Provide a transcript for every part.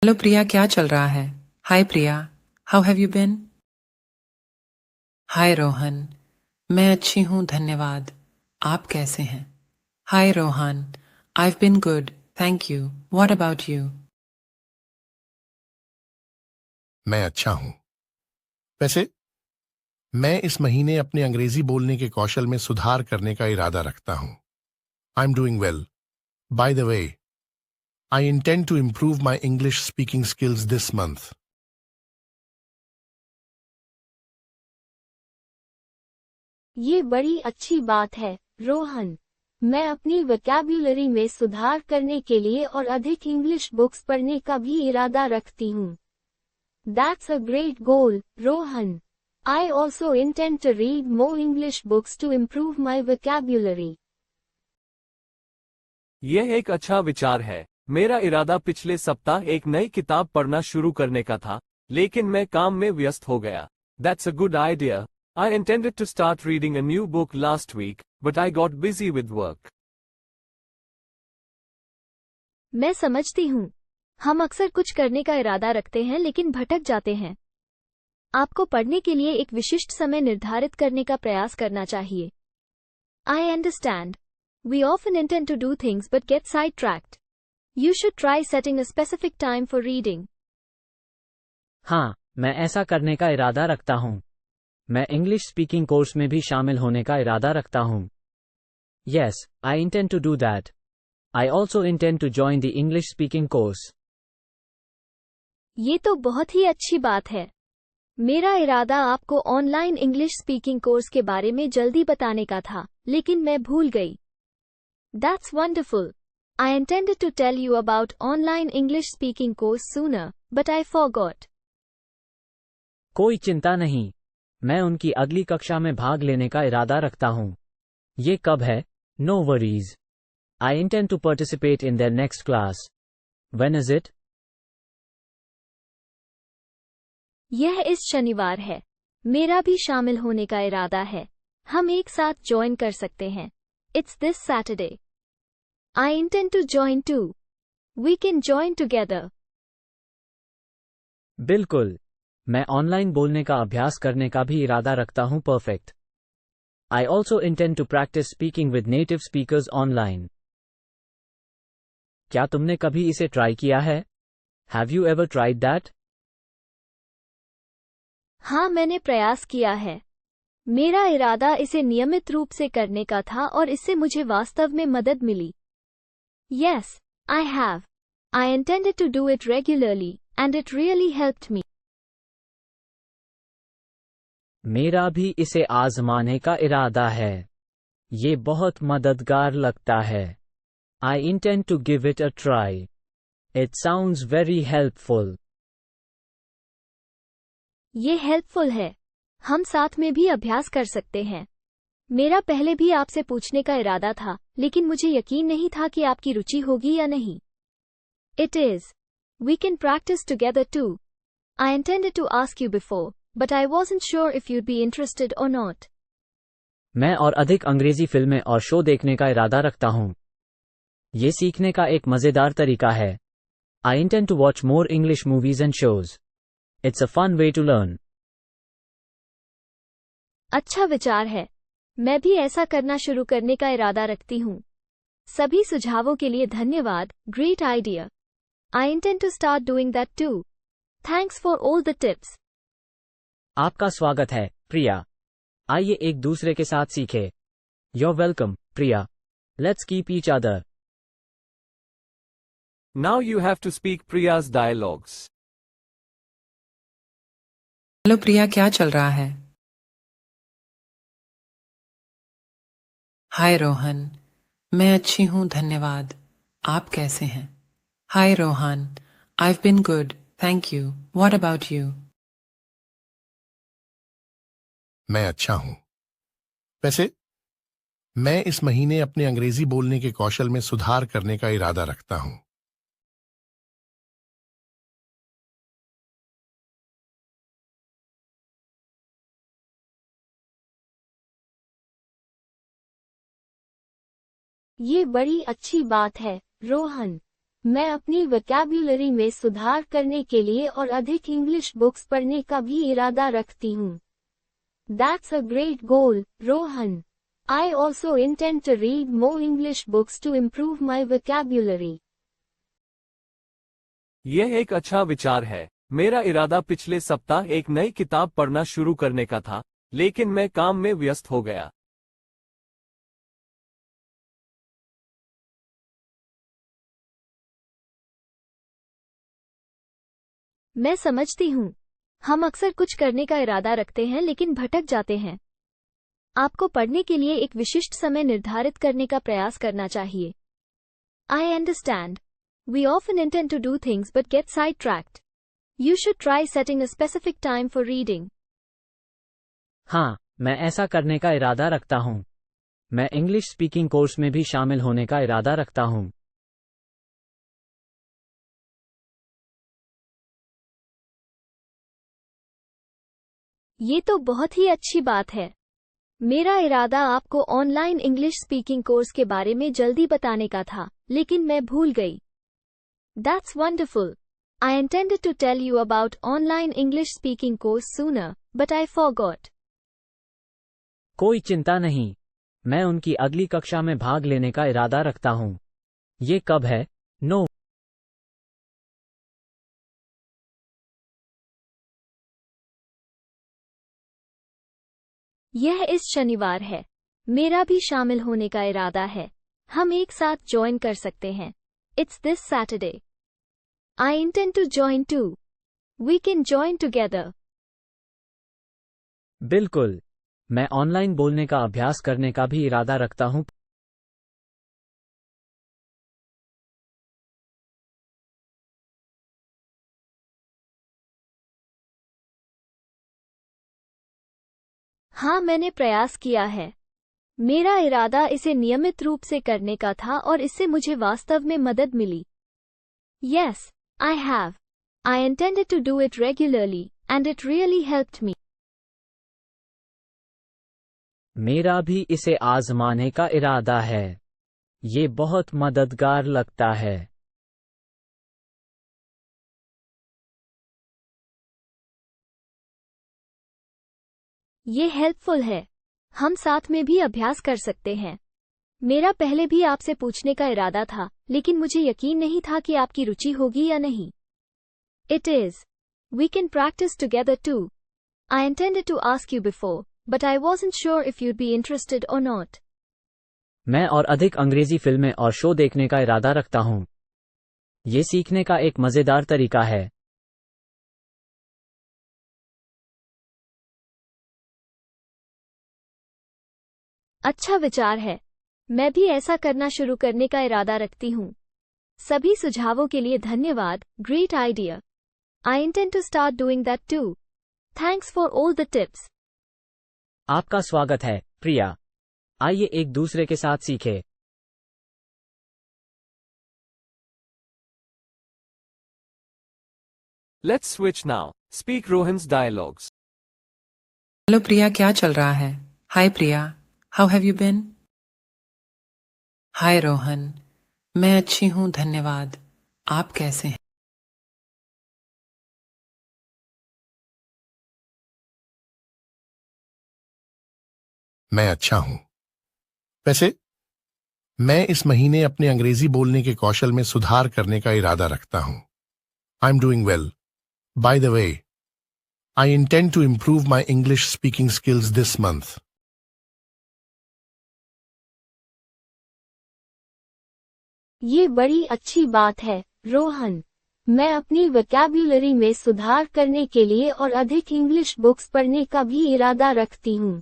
Hello Priya, क्या चल रहा है? Hi Priya, how have you been? Hi Rohan, मैं अच्छी हूँ धन्यवाद। आप कैसे हैं? Hi Rohan, I have been good, thank you. What about you? मैं अच्छा हूं। वैसे मैं इस महीने अपने अंग्रेजी बोलने के कौशल में सुधार करने का इरादा रखता हूं। I am doing well. By the way, I intend to improve my English speaking skills this month. ये बड़ी अच्छी बात है, रोहन। मैं अपनी वोकैब्युलरी में सुधार करने के लिए और अधिक इंग्लिश बुक्स पढ़ने का भी इरादा रखती हूँ। That's a great goal, Rohan. I also intend to read more English books to improve my vocabulary. यह एक अच्छा विचार है। मेरा इरादा पिछले सप्ताह एक नई किताब पढ़ना शुरू करने का था, लेकिन मैं काम में व्यस्त हो गया। That's a good idea. I intended to start reading a new book last week, but I got busy with work. मैं समझती हूँ। हम अक्सर कुछ करने का इरादा रखते हैं लेकिन भटक जाते हैं। आपको पढ़ने के लिए एक विशिष्ट समय निर्धारित करने का प्रयास करना चाहिए। I understand. We often intend to do things but get sidetracked. You should try setting a specific time for reading. हाँ, मैं ऐसा करने का इरादा रखता हूँ। मैं इंग्लिश स्पीकिंग कोर्स में भी शामिल होने का इरादा रखता हूँ। Yes, I intend to do that. I also intend to join the English speaking course. ये तो बहुत ही अच्छी बात है। मेरा इरादा आपको ऑनलाइन इंग्लिश स्पीकिंग कोर्स के बारे में जल्दी बताने का था, लेकिन मैं भूल गई। That's wonderful. I intended to tell you about online English speaking course sooner, but I forgot. कोई चिंता नहीं। मैं उनकी अगली कक्षा में भाग लेने का इरादा रखता हूँ। ये कब है? No worries. I intend to participate in their next class. When is it? यह इस शनिवार है। मेरा भी शामिल होने का इरादा है। हम एक साथ ज्वाइन कर सकते हैं। It's this Saturday. I intend to join too. We can join together. बिल्कुल। मैं ऑनलाइन बोलने का अभ्यास करने का भी इरादा रखता हूँ। Perfect. I also intend to practice speaking with native speakers online. क्या तुमने कभी इसे ट्राई किया है? Have you ever tried that? हाँ, मैंने प्रयास किया है। मेरा इरादा इसे नियमित रूप से करने का था और इससे मुझे वास्तव में मदद मिली। Yes, I have. I intended to do it regularly, and it really helped me. मेरा भी इसे आजमाने का इरादा है। ये बहुत मददगार लगता है। I intend to give it a try. It sounds very helpful. ये हेल्पफुल है। हम साथ में भी अभ्यास कर सकते हैं। मेरा पहले भी आपसे पूछने का इरादा था, लेकिन मुझे यकीन नहीं था कि आपकी रुचि होगी या नहीं। It is. We can practice together too. I intended to ask you before, but I wasn't sure if you'd be interested or not. मैं और अधिक अंग्रेजी फिल्में और शो देखने का इरादा रखता हूँ। ये सीखने का एक मज़ेदार तरीका है। I intend to watch more English movies and shows. It's a fun way to learn. अच्छा विचार है। मैं भी ऐसा करना शुरू करने का इरादा रखती हूँ। सभी सुझावों के लिए धन्यवाद। Great idea. I intend to start doing that too. Thanks for all the tips. आपका स्वागत है, प्रिया। आइए एक दूसरे के साथ सीखें। You're welcome, Priya. Let's keep each other. Now you have to speak Priya's dialogues. Hello Priya, क्या चल रहा है? हाय रोहन, मैं अच्छी हूँ धन्यवाद। आप कैसे हैं? Hi Rohan, I have been good, thank you. What about you? मैं अच्छा हूं। वैसे मैं इस महीने अपने अंग्रेजी बोलने के कौशल में सुधार करने का इरादा रखता हूं। ये बड़ी अच्छी बात है, रोहन। मैं अपनी वोकैब्युलरी में सुधार करने के लिए और अधिक इंग्लिश बुक्स पढ़ने का भी इरादा रखती हूँ। That's a great goal, Rohan. I also intend to read more English books to improve my vocabulary. यह एक अच्छा विचार है। मेरा इरादा पिछले सप्ताह एक नई किताब पढ़ना शुरू करने का था, लेकिन मैं काम में व्यस्त हो गया। मैं समझती हूँ। हम अक्सर कुछ करने का इरादा रखते हैं लेकिन भटक जाते हैं। आपको पढ़ने के लिए एक विशिष्ट समय निर्धारित करने का प्रयास करना चाहिए। I understand. We often intend to do things but get sidetracked. You should try setting a specific time for reading. हाँ, मैं ऐसा करने का इरादा रखता हूँ। मैं इंग्लिश स्पीकिंग कोर्स में भी शामिल होने का इरादा रखता हूँ। ये तो बहुत ही अच्छी बात है। मेरा इरादा आपको ऑनलाइन इंग्लिश स्पीकिंग कोर्स के बारे में जल्दी बताने का था, लेकिन मैं भूल गई। That's wonderful. I intended to tell you about online English speaking course sooner, but I forgot. कोई चिंता नहीं। मैं उनकी अगली कक्षा में भाग लेने का इरादा रखता हूँ। ये कब है? नो। यह इस शनिवार है। मेरा भी शामिल होने का इरादा है। हम एक साथ ज्वाइन कर सकते हैं। It's this Saturday. I intend to join too. We can join together. बिल्कुल। मैं ऑनलाइन बोलने का अभ्यास करने का भी इरादा रखता हूँ। हाँ, मैंने प्रयास किया है। मेरा इरादा इसे नियमित रूप से करने का था और इससे मुझे वास्तव में मदद मिली। Yes, I have. I intended to do it regularly, and it really helped me. मेरा भी इसे आजमाने का इरादा है। ये बहुत मददगार लगता है। ये हेल्पफुल है। हम साथ में भी अभ्यास कर सकते हैं। मेरा पहले भी आपसे पूछने का इरादा था, लेकिन मुझे यकीन नहीं था कि आपकी रुचि होगी या नहीं। It is. We can practice together too. I intended to ask you before, but I wasn't sure if you'd be interested or not. मैं और अधिक अंग्रेजी फिल्में और शो देखने का इरादा रखता हूँ। ये सीखने का एक मजेदार तरीका है। अच्छा विचार है। मैं भी ऐसा करना शुरू करने का इरादा रखती हूँ। सभी सुझावों के लिए धन्यवाद। Great idea. I intend to start doing that too. Thanks for all the tips. आपका स्वागत है, प्रिया। आइए एक दूसरे के साथ सीखें। Let's switch now. Speak Rohan's dialogues. Hello Priya, क्या चल रहा है? Hi Priya, how have you been? Hi Rohan, मैं अच्छी हूँ, धन्यवाद। आप कैसे हैं? मैं अच्छा हूं। वैसे मैं इस महीने अपने अंग्रेजी बोलने के कौशल में सुधार करने का इरादा रखता हूं। I am doing well. By the way, I intend to improve my English speaking skills this month. ये बड़ी अच्छी बात है, रोहन। मैं अपनी वोकैब्युलरी में सुधार करने के लिए और अधिक इंग्लिश बुक्स पढ़ने का भी इरादा रखती हूँ।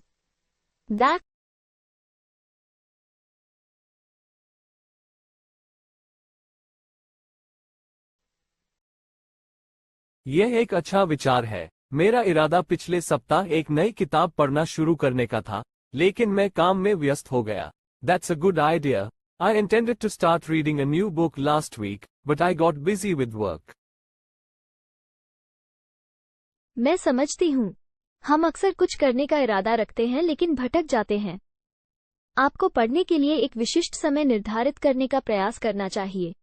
That यह एक अच्छा विचार है। मेरा इरादा पिछले सप्ताह एक नई किताब पढ़ना शुरू करने का था, लेकिन मैं काम में व्यस्त हो गया। That's a good idea. I intended to start reading a new book last week, but I got busy with work. मैं समझती हूँ। हम अक्सर कुछ करने का इरादा रखते हैं लेकिन भटक जाते हैं। आपको पढ़ने के लिए एक विशिष्ट समय निर्धारित करने का प्रयास करना चाहिए।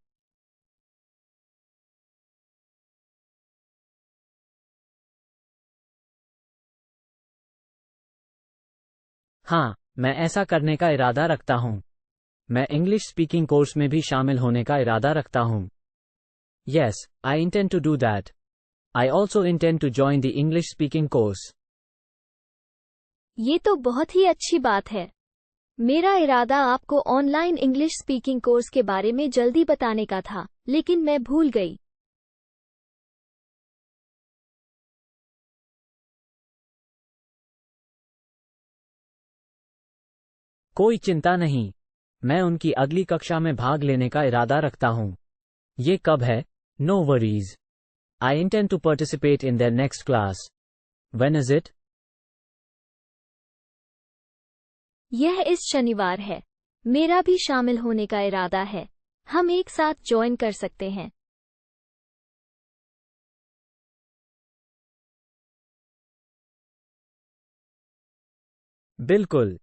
हाँ, मैं ऐसा करने का इरादा रखता हूँ। मैं इंग्लिश स्पीकिंग कोर्स में भी शामिल होने का इरादा रखता हूँ। Yes, I intend to do that. I also intend to join the English speaking course. ये तो बहुत ही अच्छी बात है। मेरा इरादा आपको ऑनलाइन इंग्लिश स्पीकिंग कोर्स के बारे में जल्दी बताने का था, लेकिन मैं भूल गई। कोई चिंता नहीं। मैं उनकी अगली कक्षा में भाग लेने का इरादा रखता हूँ। ये कब है? No worries. I intend to participate in their next class. When is it? यह इस शनिवार है। मेरा भी शामिल होने का इरादा है। हम एक साथ ज्वाइन कर सकते हैं। बिल्कुल।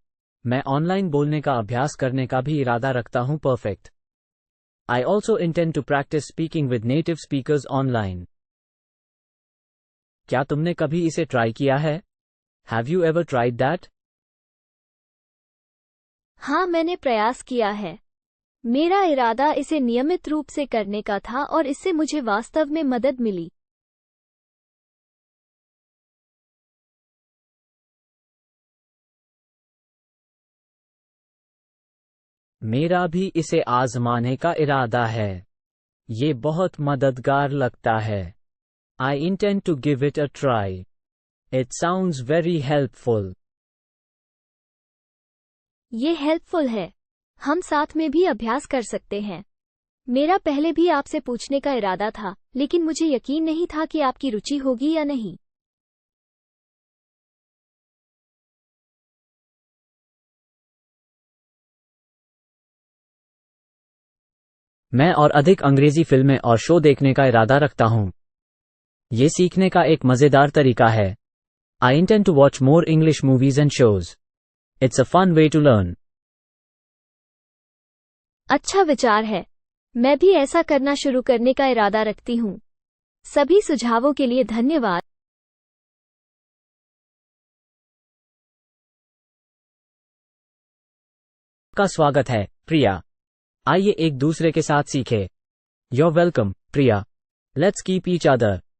मैं ऑनलाइन बोलने का अभ्यास करने का भी इरादा रखता हूँ। Perfect. I also intend to practice speaking with native speakers online. क्या तुमने कभी इसे ट्राई किया है? Have you ever tried that? हाँ, मैंने प्रयास किया है। मेरा इरादा इसे नियमित रूप से करने का था और इससे मुझे वास्तव में मदद मिली। मेरा भी इसे आजमाने का इरादा है। ये बहुत मददगार लगता है। I intend to give it a try. It sounds very helpful. ये हेल्पफुल है। हम साथ में भी अभ्यास कर सकते हैं। मेरा पहले भी आपसे पूछने का इरादा था, लेकिन मुझे यकीन नहीं था कि आपकी रुचि होगी या नहीं। मैं और अधिक अंग्रेजी फिल्में और शो देखने का इरादा रखता हूँ। ये सीखने का एक मज़ेदार तरीका है। I intend to watch more English movies and shows. It's a fun way to learn. अच्छा विचार है। मैं भी ऐसा करना शुरू करने का इरादा रखती हूँ। सभी सुझावों के लिए धन्यवाद। का स्वागत है, प्रिया। आइए एक दूसरे के साथ सीखें। You're welcome, Priya. Let's keep each other